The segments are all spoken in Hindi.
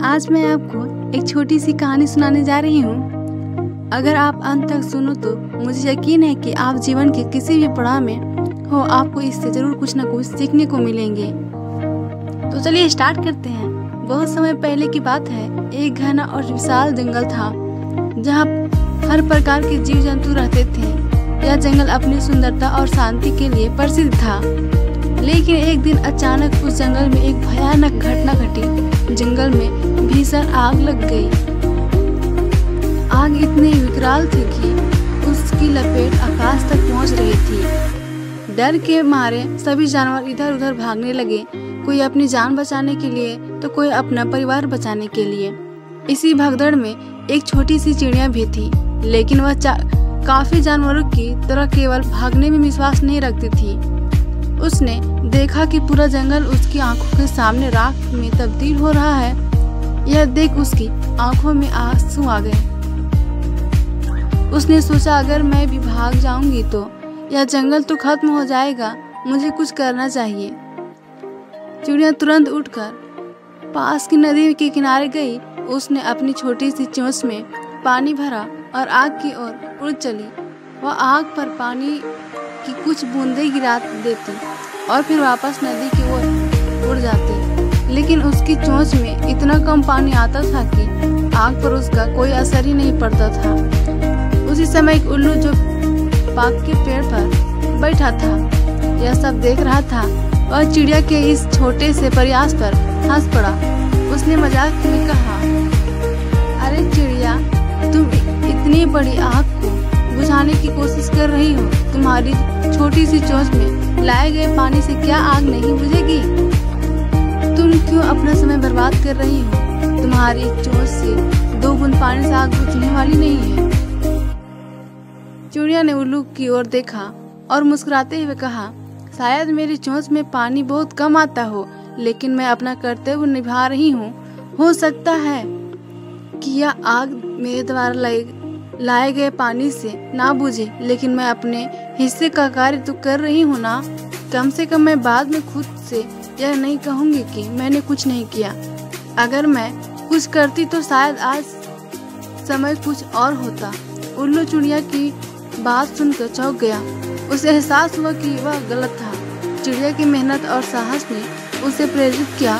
आज मैं आपको एक छोटी सी कहानी सुनाने जा रही हूँ। अगर आप अंत तक सुनो तो मुझे यकीन है कि आप जीवन के किसी भी पड़ाव में हो, आपको इससे जरूर कुछ न कुछ सीखने को मिलेंगे। तो चलिए स्टार्ट करते हैं। बहुत समय पहले की बात है, एक घना और विशाल जंगल था जहाँ हर प्रकार के जीव जंतु रहते थे। यह जंगल अपनी सुंदरता और शांति के लिए प्रसिद्ध था। लेकिन एक दिन अचानक उस जंगल में एक भयानक घटना घटी। जंगल में भीषण आग लग गई। आग इतनी विकराल थी कि उसकी लपेट आकाश तक पहुंच रही थी। डर के मारे सभी जानवर इधर उधर भागने लगे, कोई अपनी जान बचाने के लिए तो कोई अपना परिवार बचाने के लिए। इसी भगदड़ में एक छोटी सी चिड़िया भी थी, लेकिन वह काफी जानवरों की तरह केवल भागने में विश्वास नहीं रखती थी। उसने देखा कि पूरा जंगल उसकी आंखों के सामने राख में तब्दील हो रहा है। यह देख उसकी आंखों में आंसू आ गए। उसने सोचा, अगर मैं भी भाग जाऊंगी तो यह जंगल तो खत्म हो जाएगा, मुझे कुछ करना चाहिए। चिड़िया तुरंत उठकर पास की नदी के किनारे गई। उसने अपनी छोटी सी चोंच में पानी भरा और आग की ओर उड़ चली। वह आग पर पानी की कुछ बूंदें गिरा देती और फिर वापस नदी की ओर उड़ जाती। लेकिन उसकी चोंच में इतना कम पानी आता था कि आग पर उसका कोई असर ही नहीं पड़ता था। उसी समय एक उल्लू जो पाक के पेड़ पर बैठा था, यह सब देख रहा था। वह चिड़िया के इस छोटे से प्रयास पर हंस पड़ा। उसने मजाक में कहा, अरे चिड़िया, तुम इतनी बड़ी आग को बुझाने की कोशिश कर रही हो। तुम्हारी छोटी सी चोंच में लाए गए पानी से क्या आग नहीं बुझेगी? तुम क्यों अपना समय बर्बाद कर रही हो? तुम्हारी चोंच से 2 बूंद पानी से आग बुझने वाली नहीं है। चिड़िया ने उल्लू की ओर देखा और मुस्कुराते हुए कहा, शायद मेरी चोंच में पानी बहुत कम आता हो, लेकिन मैं अपना कर्तव्य निभा रही हूँ। हो सकता है कि यह आग मेरे द्वारा लाए गए पानी से ना बुझे, लेकिन मैं अपने हिस्से का कार्य तो कर रही हूँ ना। कम से कम मैं बाद में खुद से यह नहीं कहूँगी कि मैंने कुछ नहीं किया। अगर मैं कुछ करती तो शायद आज समय कुछ और होता। उल्लू चिड़िया की बात सुनकर चौंक गया। उसे एहसास हुआ कि वह गलत था। चिड़िया की मेहनत और साहस ने उसे प्रेरित किया।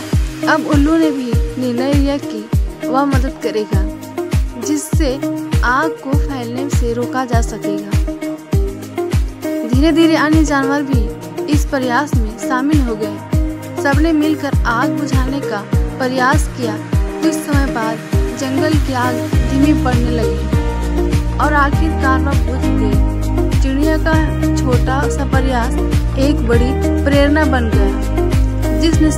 अब उल्लू ने भी निर्णय लिया कि वह मदद करेगा, जिससे आग को फैलने से रोका जा सकेगा। धीरे धीरे अन्य जानवर भी इस प्रयास में शामिल हो गए। सबने मिलकर आग बुझाने का प्रयास किया। कुछ समय बाद जंगल की आग धीमी पड़ने लगी और आखिरकार वह बुझ गई। चिड़िया का छोटा सा प्रयास एक बड़ी प्रेरणा बन गया, जिसने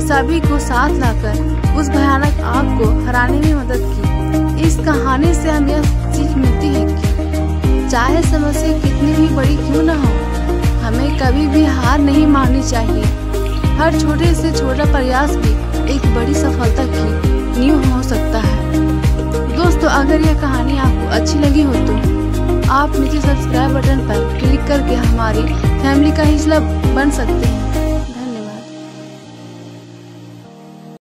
सभी को साथ लाकर उस भयानक आग को हराने में मदद की। इस कहानी से हमें यह सीख मिलती है कि चाहे समस्या कितनी भी बड़ी क्यों न हो, हमें कभी भी हार नहीं माननी चाहिए। हर छोटे से छोटा प्रयास भी एक बड़ी सफलता की नींव हो सकता है। दोस्तों, अगर यह कहानी आपको अच्छी लगी हो तो आप नीचे सब्सक्राइब बटन पर क्लिक करके हमारी फैमिली का हिस्सा बन सकते हैं।